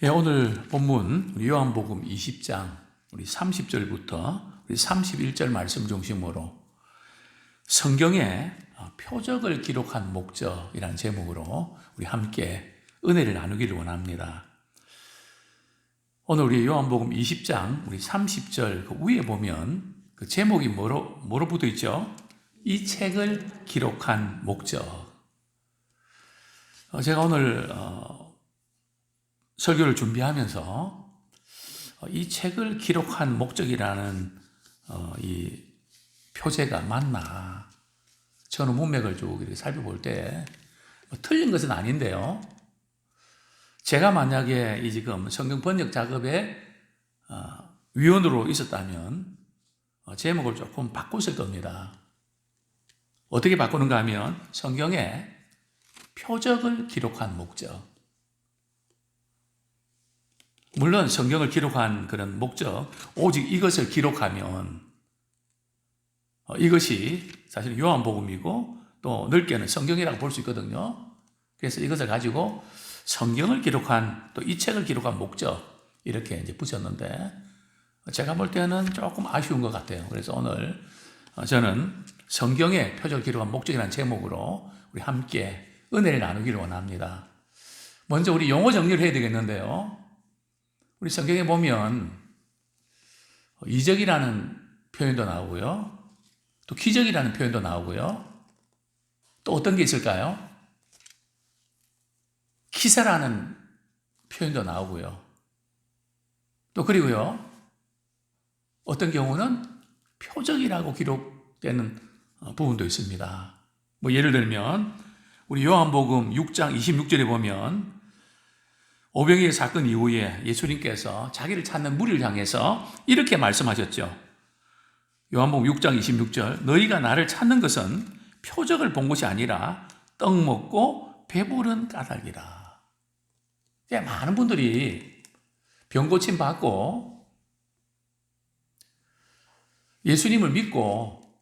예, 오늘 본문 요한복음 20장 우리 30절부터 우리 31절 말씀 중심으로 성경의 표적을 기록한 목적이라는 제목으로 우리 함께 은혜를 나누기를 원합니다. 오늘 우리 요한복음 20장 우리 30절 그 위에 보면 그 제목이 뭐로 붙어 있죠? 이 책을 기록한 목적. 제가 오늘 설교를 준비하면서 이 책을 기록한 목적이라는 이 표제가 맞나 저는 문맥을 쭉 이렇게 살펴볼 때 틀린 것은 아닌데요. 제가 만약에 이 지금 성경 번역 작업의 위원으로 있었다면 제목을 조금 바꿨을 겁니다. 어떻게 바꾸는가 하면 성경에 표적을 기록한 목적. 물론 성경을 기록한 그런 목적, 오직 이것을 기록하면 이것이 사실 요한복음이고 또 넓게는 성경이라고 볼 수 있거든요. 그래서 이것을 가지고 성경을 기록한 또 이 책을 기록한 목적 이렇게 이제 붙였는데 제가 볼 때는 조금 아쉬운 것 같아요. 그래서 오늘 저는 성경의 표적을 기록한 목적이라는 제목으로 우리 함께 은혜를 나누기를 원합니다. 먼저 우리 용어 정리를 해야 되겠는데요. 우리 성경에 보면 이적이라는 표현도 나오고요. 또 기적이라는 표현도 나오고요. 또 어떤 게 있을까요? 기사라는 표현도 나오고요. 또 그리고요. 어떤 경우는 표적이라고 기록되는 부분도 있습니다. 뭐 예를 들면 우리 요한복음 6장 26절에 보면 오병이의 사건 이후에 예수님께서 자기를 찾는 무리를 향해서 이렇게 말씀하셨죠. 요한복음 6장 26절 너희가 나를 찾는 것은 표적을 본 것이 아니라 떡 먹고 배부른 까닭이라. 많은 분들이 병 고침 받고 예수님을 믿고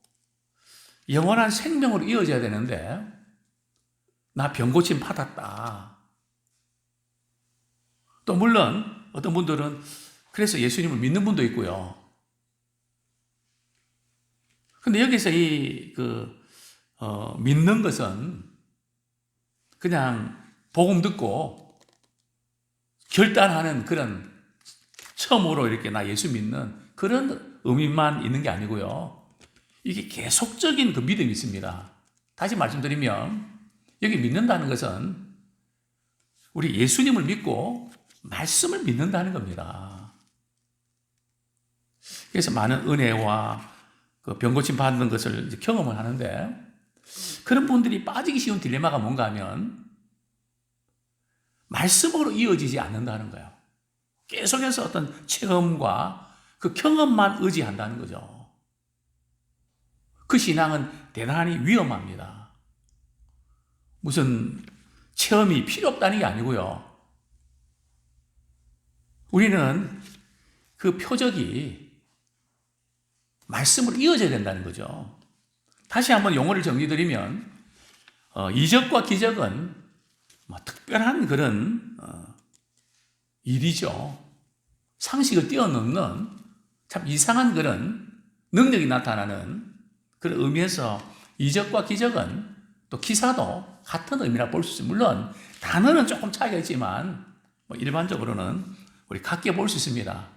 영원한 생명으로 이어져야 되는데 나 병 고침 받았다. 또 물론 어떤 분들은 그래서 예수님을 믿는 분도 있고요. 근데 여기서 믿는 것은 그냥 복음 듣고 결단하는 그런 처음으로 이렇게 나 예수 믿는 그런 의미만 있는 게 아니고요. 이게 계속적인 그 믿음이 있습니다. 다시 말씀드리면 여기 믿는다는 것은 우리 예수님을 믿고 말씀을 믿는다는 겁니다. 그래서 많은 은혜와 그 병고침 받는 것을 이제 경험을 하는데 그런 분들이 빠지기 쉬운 딜레마가 뭔가 하면 말씀으로 이어지지 않는다는 거예요. 계속해서 어떤 체험과 그 경험만 의지한다는 거죠. 그 신앙은 대단히 위험합니다. 무슨 체험이 필요 없다는 게 아니고요. 우리는 그 표적이 말씀으로 이어져야 된다는 거죠. 다시 한번 용어를 정리드리면 이적과 기적은 특별한 그런 일이죠. 상식을 뛰어넘는 참 이상한 그런 능력이 나타나는 그런 의미에서 이적과 기적은 또 기사도 같은 의미라 볼 수 있어요. 물론 단어는 조금 차이가 있지만 일반적으로는 우리 같게 볼 수 있습니다.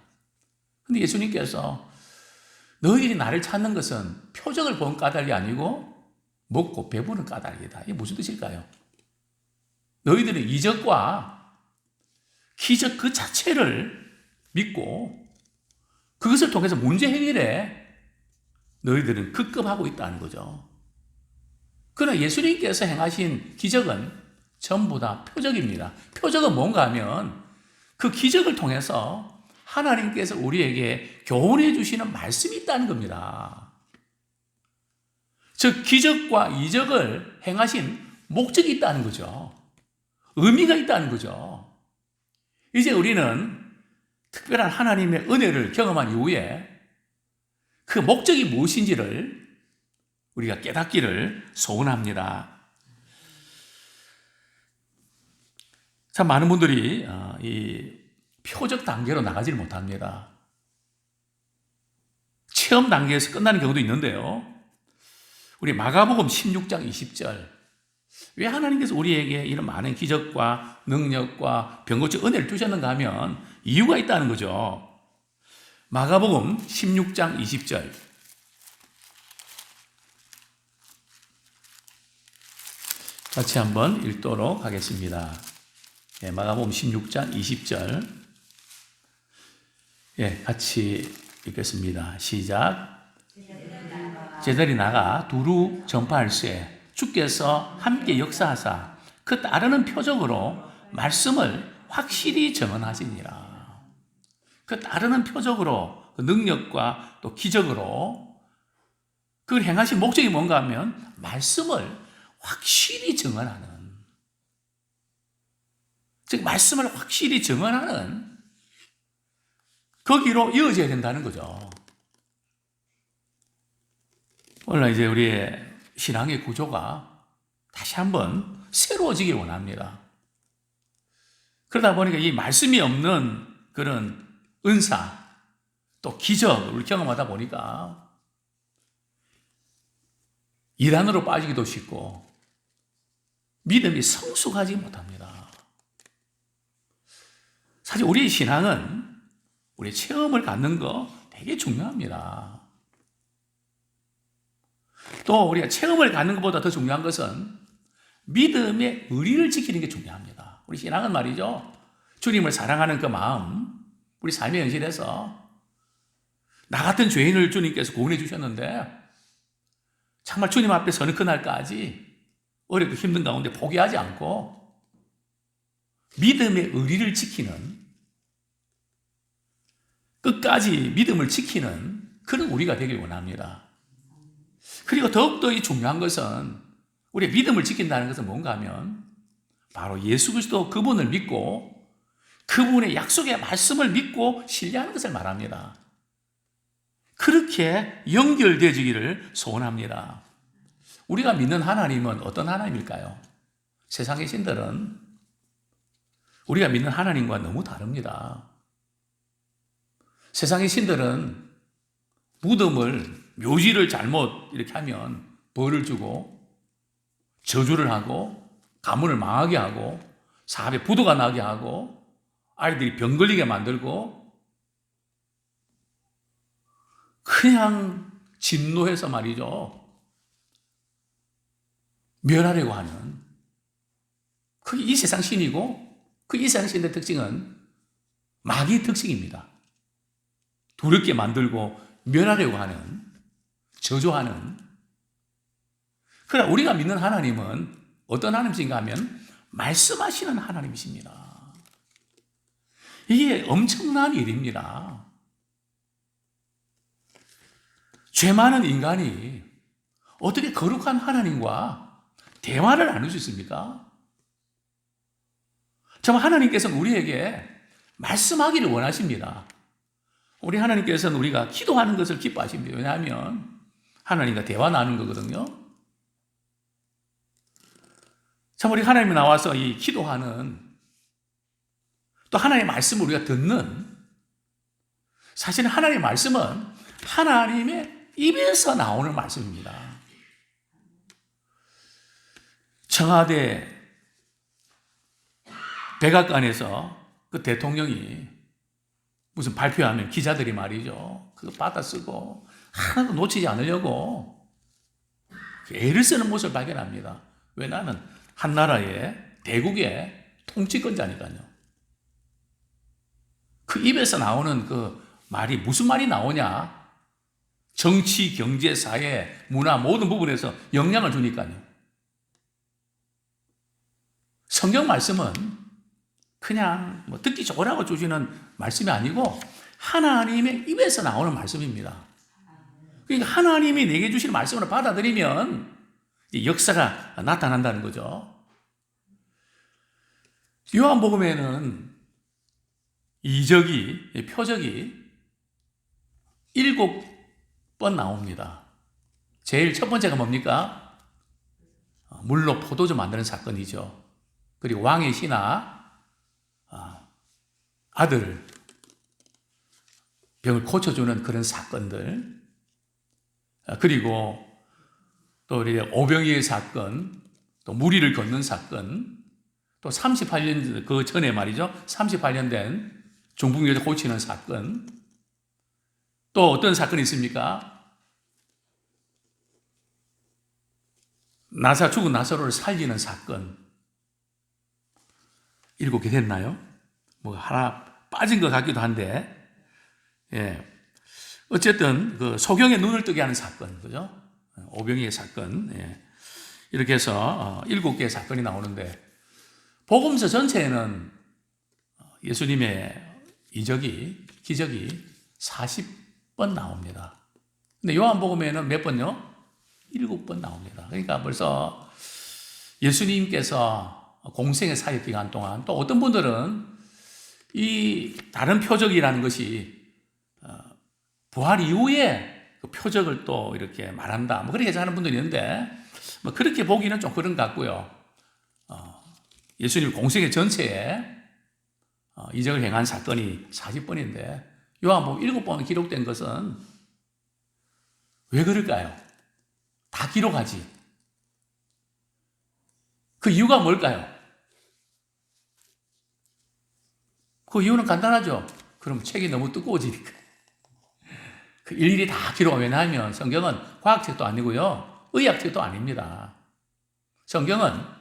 근데 예수님께서 너희들이 나를 찾는 것은 표적을 본 까닭이 아니고 먹고 배부른 까닭이다. 이게 무슨 뜻일까요? 너희들은 이적과 기적 그 자체를 믿고 그것을 통해서 문제 해결에 너희들은 급급하고 있다는 거죠. 그러나 예수님께서 행하신 기적은 전부 다 표적입니다. 표적은 뭔가 하면 그 기적을 통해서 하나님께서 우리에게 교훈해 주시는 말씀이 있다는 겁니다. 즉 기적과 이적을 행하신 목적이 있다는 거죠. 의미가 있다는 거죠. 이제 우리는 특별한 하나님의 은혜를 경험한 이후에 그 목적이 무엇인지를 우리가 깨닫기를 소원합니다. 참 많은 분들이 이 표적 단계로 나가지를 못합니다. 체험 단계에서 끝나는 경우도 있는데요. 우리 마가복음 16장 20절. 왜 하나님께서 우리에게 이런 많은 기적과 능력과 병고치 은혜를 주셨는가 하면 이유가 있다는 거죠. 마가복음 16장 20절. 같이 한번 읽도록 하겠습니다. 예, 마가복음 16장 20절. 예, 같이 읽겠습니다. 시작. 제자들이 나가 두루 전파할세 주께서 함께 역사하사 그 따르는 표적으로 말씀을 확실히 증언하시니라. 그 따르는 표적으로 그 능력과 또 기적으로 그걸 행하신 목적이 뭔가 하면 말씀을 확실히 증언하는, 즉 말씀을 확실히 증언하는 거기로 이어져야 된다는 거죠. 오늘 이제 우리의 신앙의 구조가 다시 한번 새로워지길 원합니다. 그러다 보니까 이 말씀이 없는 그런 은사, 또 기적을 경험하다 보니까 이단으로 빠지기도 쉽고 믿음이 성숙하지 못합니다. 사실 우리의 신앙은 우리 체험을 갖는 거 되게 중요합니다. 또 우리가 체험을 갖는 것보다 더 중요한 것은 믿음의 의리를 지키는 게 중요합니다. 우리 신앙은 말이죠. 주님을 사랑하는 그 마음, 우리 삶의 현실에서 나 같은 죄인을 주님께서 구원해 주셨는데 정말 주님 앞에 서는 그날까지 어렵고 힘든 가운데 포기하지 않고 믿음의 의리를 지키는, 끝까지 믿음을 지키는 그런 우리가 되길 원합니다. 그리고 더욱더 이 중요한 것은 우리의 믿음을 지킨다는 것은 뭔가 하면 바로 예수 그리스도 그분을 믿고 그분의 약속의 말씀을 믿고 신뢰하는 것을 말합니다. 그렇게 연결되어지기를 소원합니다. 우리가 믿는 하나님은 어떤 하나님일까요? 세상의 신들은 우리가 믿는 하나님과 너무 다릅니다. 세상의 신들은 무덤을, 묘지를 잘못 이렇게 하면 벌을 주고 저주를 하고 가문을 망하게 하고 사업에 부도가 나게 하고 아이들이 병 걸리게 만들고 그냥 진노해서 말이죠. 멸하려고 하는 그게 이 세상 신이고 그 이 세상 신의 특징은 마귀의 특징입니다. 두렵게 만들고 멸하려고 하는, 저주하는. 그러나 우리가 믿는 하나님은 어떤 하나님이신가 하면 말씀하시는 하나님이십니다. 이게 엄청난 일입니다. 죄 많은 인간이 어떻게 거룩한 하나님과 대화를 나눌 수 있습니까? 정말 하나님께서는 우리에게 말씀하기를 원하십니다. 우리 하나님께서는 우리가 기도하는 것을 기뻐하십니다. 왜냐하면 하나님과 대화 나누는 거거든요. 참 우리 하나님이 나와서 이 기도하는, 또 하나님의 말씀을 우리가 듣는, 사실은 하나님의 말씀은 하나님의 입에서 나오는 말씀입니다. 청와대 백악관에서 그 대통령이 무슨 발표하면 기자들이 말이죠. 그거 받아쓰고 하나도 놓치지 않으려고 애를 쓰는 모습을 발견합니다. 왜? 나는 한 나라의 대국의 통치권자니까요. 그 입에서 나오는 그 말이 무슨 말이 나오냐? 정치, 경제, 사회, 문화 모든 부분에서 영향을 주니까요. 성경 말씀은 그냥 뭐 듣기 좋으라고 주시는 말씀이 아니고 하나님의 입에서 나오는 말씀입니다. 그러니까 하나님이 내게 주시는 말씀을 받아들이면 역사가 나타난다는 거죠. 요한복음에는 이적이, 표적이 7번 나옵니다. 제일 첫 번째가 뭡니까? 물로 포도주 만드는 사건이죠. 그리고 왕의 신하 아들 병을 고쳐주는 그런 사건들, 그리고 또 우리 오병이의 사건, 또 무리를 걷는 사건, 또 38년 그 전에 말이죠. 38년 된 중풍 여자 고치는 사건, 또 어떤 사건이 있습니까? 죽은 나사로를 살리는 사건. 7개 됐나요? 뭐 하나 빠진 것 같기도 한데, 예. 어쨌든 그 소경의 눈을 뜨게 하는 사건, 그죠? 오병이의 사건, 예. 이렇게 해서 7개의 사건이 나오는데, 복음서 전체에는 예수님의 기적이 40번 나옵니다. 근데 요한복음에는 몇 번요? 7번 나옵니다. 그러니까 벌써 예수님께서 공생의 사역 기간 동안, 또 어떤 분들은 이 다른 표적이라는 것이 부활 이후에 그 표적을 또 이렇게 말한다, 뭐 그렇게 하는 분들이 있는데, 뭐 그렇게 보기는 좀 그런 것 같고요. 예수님 공생의 전체에 이적을 행한 사건이 40번인데 요한복음 7번 기록된 것은 왜 그럴까요? 다 기록하지. 그 이유가 뭘까요? 그 이유는 간단하죠. 그럼 책이 너무 두꺼워지니까. 그 일일이 다 기록하면, 왜냐하면 성경은 과학책도 아니고요, 의학책도 아닙니다. 성경은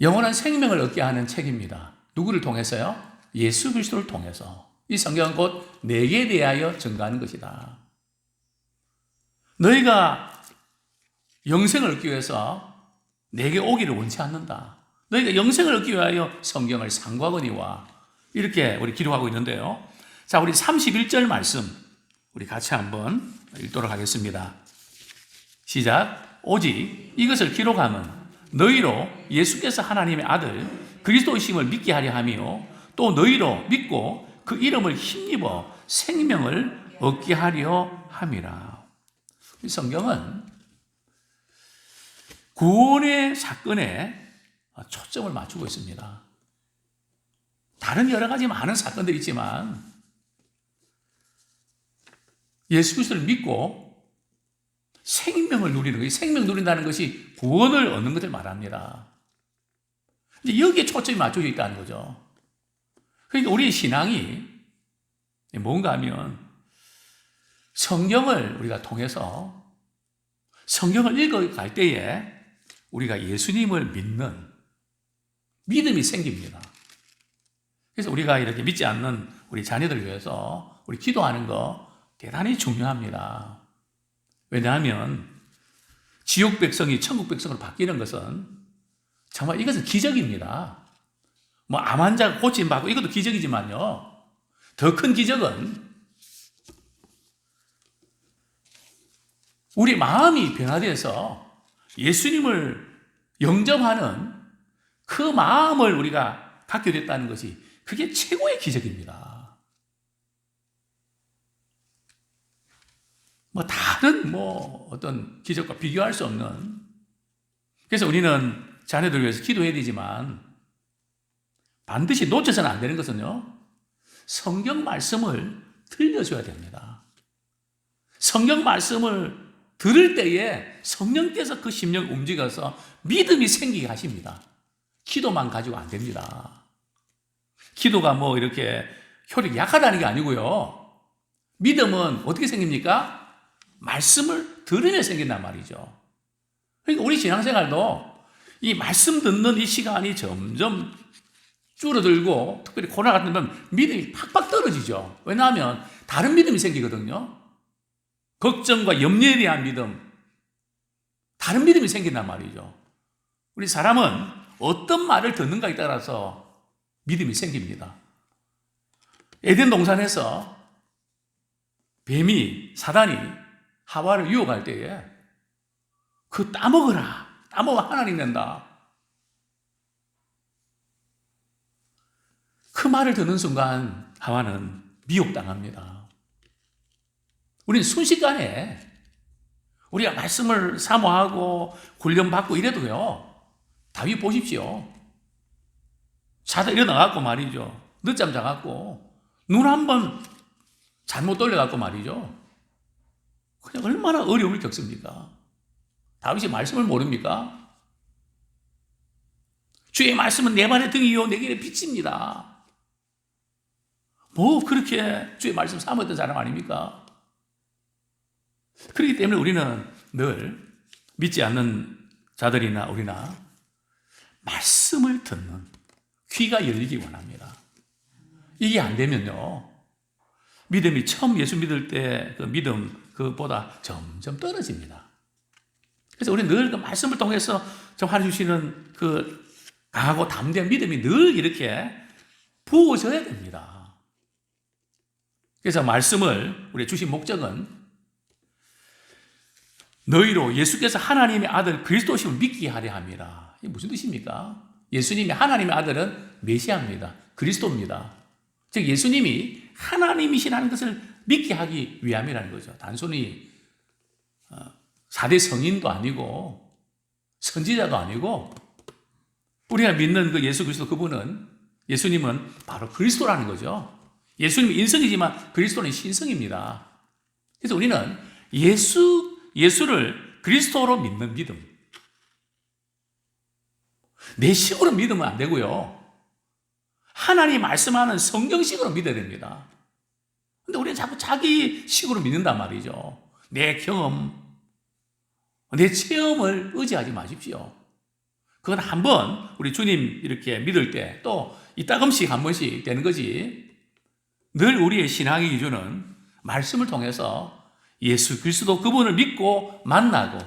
영원한 생명을 얻게 하는 책입니다. 누구를 통해서요? 예수 그리스도를 통해서. 이 성경은 곧 내게 대하여 증거하는 것이다. 너희가 영생을 얻기 위해서 내게 오기를 원치 않는다. 너희가 영생을 얻기 위하여 성경을 상고하거니와. 이렇게 우리 기록하고 있는데요. 자, 우리 31절 말씀 우리 같이 한번 읽도록 하겠습니다. 시작. 오직 이것을 기록함은 너희로 예수께서 하나님의 아들 그리스도이심을 믿게 하려 하며, 또 너희로 믿고 그 이름을 힘입어 생명을 얻게 하려 함이라. 이 성경은 구원의 사건에 초점을 맞추고 있습니다. 다른 여러 가지 많은 사건들이 있지만 예수 그리스도를 믿고 생명을 누리는 것이, 생명 누린다는 것이 구원을 얻는 것을 말합니다. 이제 여기에 초점이 맞춰져 있다는 거죠. 그러니까 우리의 신앙이 뭔가 하면 성경을 우리가 통해서 성경을 읽어갈 때에 우리가 예수님을 믿는 믿음이 생깁니다. 그래서 우리가 이렇게 믿지 않는 우리 자녀들 위해서 우리 기도하는 거 대단히 중요합니다. 왜냐하면 지옥 백성이 천국 백성으로 바뀌는 것은 정말 이것은 기적입니다. 뭐 암 환자가 고침받고 이것도 기적이지만요, 더 큰 기적은 우리 마음이 변화되어서 예수님을 영접하는 그 마음을 우리가 갖게 됐다는 것이, 그게 최고의 기적입니다. 뭐 다른 어떤 기적과 비교할 수 없는. 그래서 우리는 자녀들 위해서 기도해야 되지만 반드시 놓쳐서는 안 되는 것은요, 성경 말씀을 들려줘야 됩니다. 성경 말씀을 들을 때에 성령께서 그 심령을 움직여서 믿음이 생기게 하십니다. 기도만 가지고 안 됩니다. 기도가 이렇게 효력이 약하다는 게 아니고요, 믿음은 어떻게 생깁니까? 말씀을 들으며 생긴단 말이죠. 그러니까 우리 신앙생활도 이 말씀 듣는 이 시간이 점점 줄어들고, 특별히 코로나 같은 데는 믿음이 팍팍 떨어지죠. 왜냐하면 다른 믿음이 생기거든요. 걱정과 염려에 대한 믿음, 다른 믿음이 생긴단 말이죠. 우리 사람은 어떤 말을 듣는가에 따라서 믿음이 생깁니다. 에덴 동산에서 사단이 하와를 유혹할 때에 그 따먹어라, 따먹어 하나님 된다, 그 말을 듣는 순간 하와는 미혹당합니다. 우리는 순식간에 우리가 말씀을 사모하고 훈련받고 이래도요, 다윗 보십시오. 자다 일어나갖고 말이죠. 늦잠 자갖고 눈 한 번 잘못 돌려갖고 말이죠. 그냥 얼마나 어려움을 겪습니까? 다윗이 말씀을 모릅니까? 주의 말씀은 내 발의 등이요 내 길의 빛입니다. 뭐 그렇게 주의 말씀 삼았던 사람 아닙니까? 그렇기 때문에 우리는 늘 믿지 않는 자들이나 우리나 말씀을 듣는 귀가 열리기 원합니다. 이게 안 되면요, 믿음이 처음 예수 믿을 때 그 믿음 그보다 점점 떨어집니다. 그래서 우리는 늘 그 말씀을 통해서 좀 하주시는 그 강하고 담대한 믿음이 늘 이렇게 부어져야 됩니다. 그래서 말씀을 우리 주신 목적은 너희로 예수께서 하나님의 아들 그리스도심을 믿게 하려 함이라. 이게 무슨 뜻입니까? 예수님이 하나님의 아들은 메시아입니다. 그리스도입니다. 즉 예수님이 하나님이시라는 것을 믿게 하기 위함이라는 거죠. 단순히 4대 성인도 아니고 선지자도 아니고 우리가 믿는 그 예수 그리스도 그분은, 예수님은 바로 그리스도라는 거죠. 예수님은 인성이지만 그리스도는 신성입니다. 그래서 우리는 예수를 그리스도로 믿는 믿음. 내 식으로 믿으면 안 되고요. 하나님 말씀하는 성경식으로 믿어야 됩니다. 근데 우리는 자꾸 자기 식으로 믿는단 말이죠. 내 경험, 내 체험을 의지하지 마십시오. 그건 한번 우리 주님 이렇게 믿을 때 또 이따금씩 한 번씩 되는 거지. 늘 우리의 신앙의 기준은 말씀을 통해서 예수 그리스도 그분을 믿고 만나고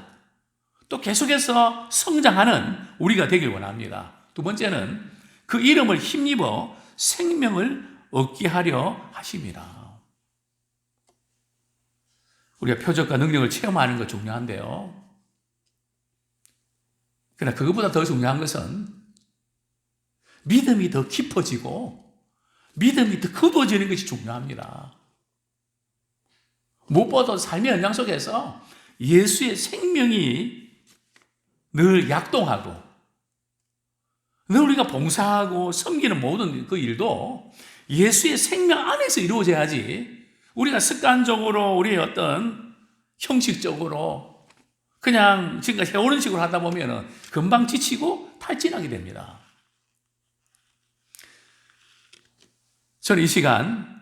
또 계속해서 성장하는 우리가 되길 원합니다. 두 번째는 그 이름을 힘입어 생명을 얻게 하려 하심이라. 우리가 표적과 능력을 체험하는 것 중요한데요. 그러나 그것보다 더 중요한 것은 믿음이 더 깊어지고 믿음이 더 깊어지는 것이 중요합니다. 무엇보다 삶의 현장 속에서 예수의 생명이 늘 약동하고 늘 우리가 봉사하고 섬기는 모든 그 일도 예수의 생명 안에서 이루어져야지 우리가 습관적으로 우리의 어떤 형식적으로 그냥 지금까지 해오는 식으로 하다 보면 금방 지치고 탈진하게 됩니다. 저는 이 시간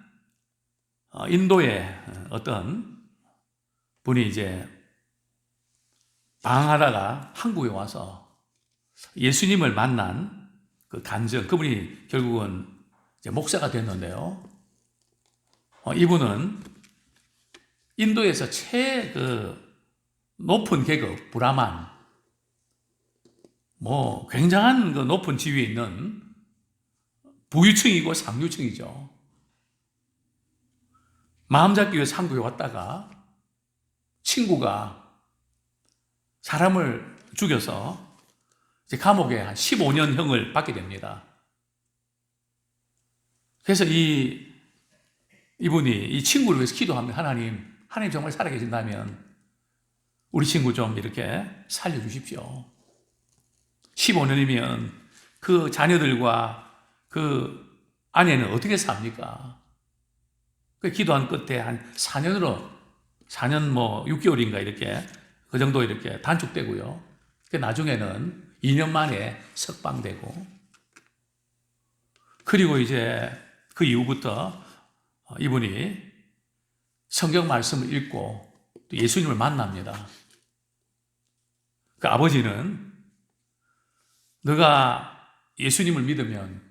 인도의 어떤 분이 이제 방황하다가 한국에 와서 예수님을 만난 그 간증, 그분이 결국은 이제 목사가 됐는데요. 이분은 인도에서 높은 계급, 브라만, 굉장한 그 높은 지위에 있는 부유층이고 상류층이죠. 마음 잡기 위해서 한국에 왔다가 친구가 사람을 죽여서 이제 감옥에 한 15년형을 받게 됩니다. 그래서 이분이 이 친구를 위해서 기도합니다. 하나님 정말 살아계신다면 우리 친구 좀 이렇게 살려주십시오. 15년이면 그 자녀들과 그 아내는 어떻게 삽니까? 그 기도한 끝에 한 4년 6개월인가 이렇게 그 정도 이렇게 단축되고요. 나중에는 2년 만에 석방되고, 그리고 이제 그 이후부터 이분이 성경 말씀을 읽고 또 예수님을 만납니다. 그 아버지는 너가 예수님을 믿으면,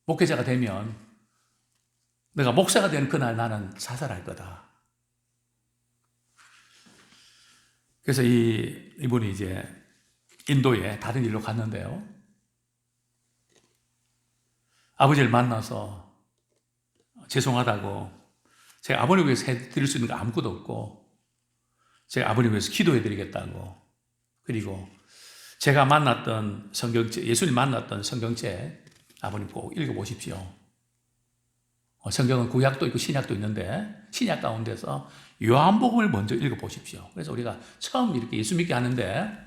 목회자가 되면 너가 목사가 되는 그날 나는 자살할 거다. 그래서 이분이 이제 인도에 다른 일로 갔는데요. 아버지를 만나서 죄송하다고, 제가 아버님 위해서 해드릴 수 있는 거 아무것도 없고 제가 아버님 위해서 기도해 드리겠다고, 그리고 제가 만났던 성경책, 예수님 만났던 성경책 아버님 꼭 읽어보십시오. 성경은 구약도 있고 신약도 있는데 신약 가운데서 요한복음을 먼저 읽어보십시오. 그래서 우리가 처음 이렇게 예수 믿게 하는데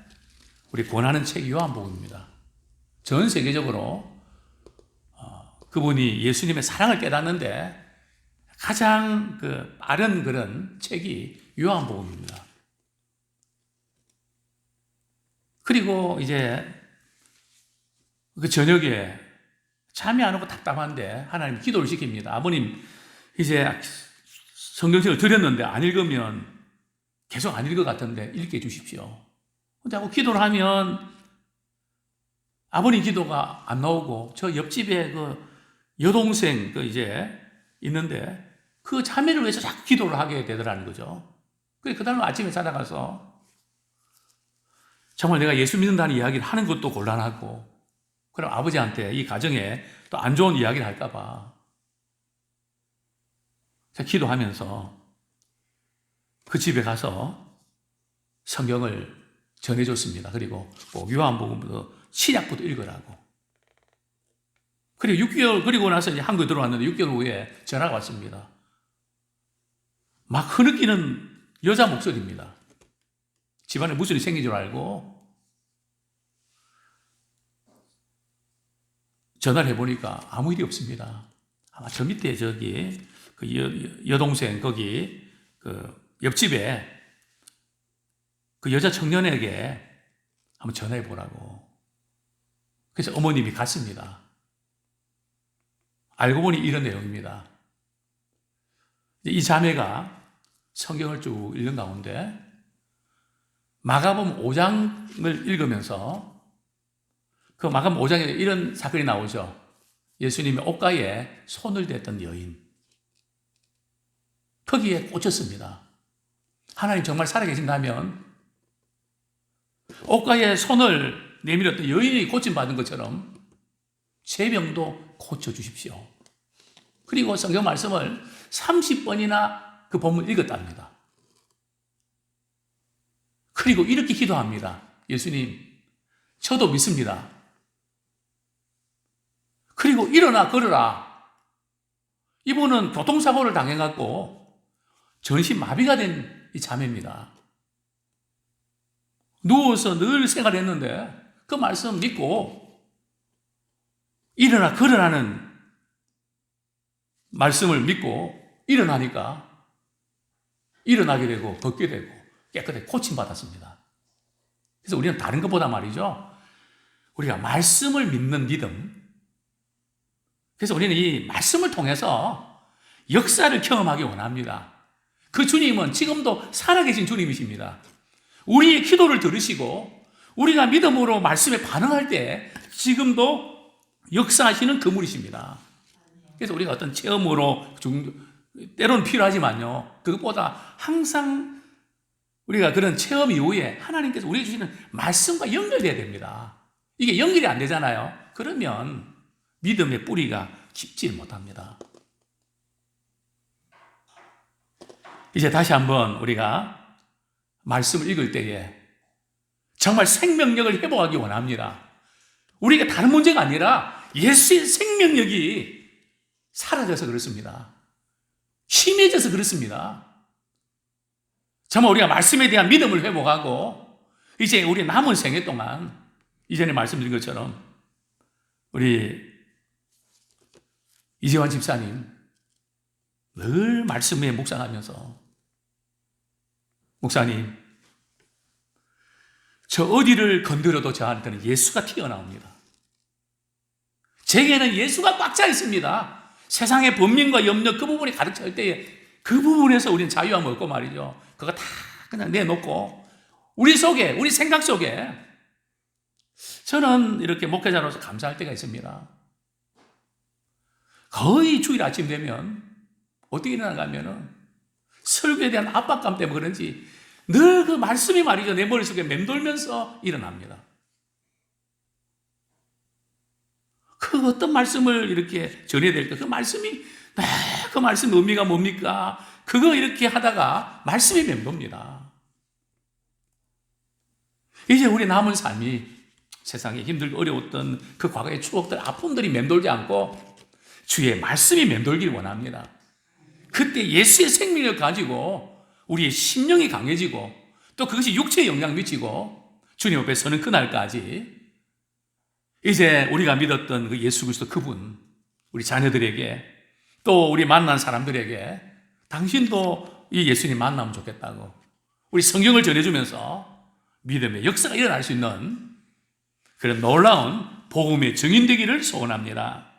우리 권하는 책이 요한복음입니다. 전 세계적으로 그분이 예수님의 사랑을 깨닫는데 가장 빠른 그런 책이 요한복음입니다. 그리고 이제 그 저녁에 잠이 안 오고 답답한데 하나님 기도를 시킵니다. 아버님, 이제 성경책을 드렸는데 안 읽으면 계속 안 읽을 것 같은데 읽게 해주십시오. 자꾸 기도를 하면 아버님 기도가 안 나오고 저 옆집에 그 여동생 이제 있는데 그 자매를 위해서 자꾸 기도를 하게 되더라는 거죠. 그래서 그다음 아침에 찾아가서 정말 내가 예수 믿는다는 이야기를 하는 것도 곤란하고, 그럼 아버지한테 이 가정에 또 안 좋은 이야기를 할까봐 제가 기도하면서 그 집에 가서 성경을 전해줬습니다. 그리고 뭐 요한복음부터 신약부터 읽으라고. 그리고 6개월, 그리고 나서 이제 한국에 들어왔는데 6개월 후에 전화가 왔습니다. 막 흐느끼는 여자 목소리입니다. 집안에 무슨 일이 생긴 줄 알고 전화를 해보니까 아무 일이 없습니다. 아마 저 밑에 저기 그 여동생 거기 그 옆집에 그 여자 청년에게 한번 전화해 보라고. 그래서 어머님이 갔습니다. 알고 보니 이런 내용입니다. 이 자매가 성경을 쭉 읽는 가운데 마가복음 5장을 읽으면서 그 마가복음 5장에 이런 사건이 나오죠. 예수님의 옷가에 손을 댔던 여인. 거기에 꽂혔습니다. 하나님 정말 살아계신다면 옷가에 손을 내밀었던 여인이 고침받은 것처럼 제 병도 고쳐주십시오. 그리고 성경 말씀을 30번이나 그 본문 읽었답니다. 그리고 이렇게 기도합니다. 예수님, 저도 믿습니다. 그리고 일어나 걸어라. 이분은 교통사고를 당해갖고 전신마비가 된 이 자매입니다. 누워서 늘 생활했는데 그 말씀 믿고 일어나 걸으라는 말씀을 믿고 일어나니까 일어나게 되고 걷게 되고 깨끗하게 고침받았습니다. 그래서 우리는 다른 것보다 말이죠, 우리가 말씀을 믿는 믿음, 그래서 우리는 이 말씀을 통해서 역사를 경험하기 원합니다. 그 주님은 지금도 살아계신 주님이십니다. 우리의 기도를 들으시고 우리가 믿음으로 말씀에 반응할 때 지금도 역사하시는 그분이십니다. 그래서 우리가 어떤 체험으로 때로는 필요하지만요, 그것보다 항상 우리가 그런 체험 이후에 하나님께서 우리에게 주시는 말씀과 연결돼야 됩니다. 이게 연결이 안 되잖아요. 그러면 믿음의 뿌리가 깊지 못합니다. 이제 다시 한번 우리가 말씀을 읽을 때에 정말 생명력을 회복하기 원합니다. 우리가 다른 문제가 아니라 예수의 생명력이 사라져서 그렇습니다. 심해져서 그렇습니다. 정말 우리가 말씀에 대한 믿음을 회복하고 이제 우리 남은 생애 동안 이전에 말씀드린 것처럼 우리 이재환 집사님 늘 말씀에 묵상하면서, 목사님, 저 어디를 건드려도 저한테는 예수가 튀어나옵니다. 제게는 예수가 꽉 차 있습니다. 세상의 번민과 염려 그 부분이 가득 찰 때에 그 부분에서 우리는 자유함을 얻고 말이죠, 그거 다 그냥 내놓고 우리 속에, 우리 생각 속에, 저는 이렇게 목회자로서 감사할 때가 있습니다. 거의 주일 아침 되면 어떻게 일어나가 하면은 설교에 대한 압박감 때문에 그런지 늘 그 말씀이 말이죠, 내 머릿속에 맴돌면서 일어납니다. 그 어떤 말씀을 이렇게 전해야 될까? 그 말씀이, 그 말씀 의미가 뭡니까? 그거 이렇게 하다가 말씀이 맴돕니다. 이제 우리 남은 삶이 세상에 힘들고 어려웠던 그 과거의 추억들, 아픔들이 맴돌지 않고 주의 말씀이 맴돌기를 원합니다. 그때 예수의 생명을 가지고 우리의 심령이 강해지고 또 그것이 육체에 영향 미치고 주님 앞에 서는 그날까지 이제 우리가 믿었던 그 예수 그리스도 그분, 우리 자녀들에게 또 우리 만난 사람들에게 당신도 이 예수님 만나면 좋겠다고 우리 성경을 전해주면서 믿음의 역사가 일어날 수 있는 그런 놀라운 복음의 증인되기를 소원합니다.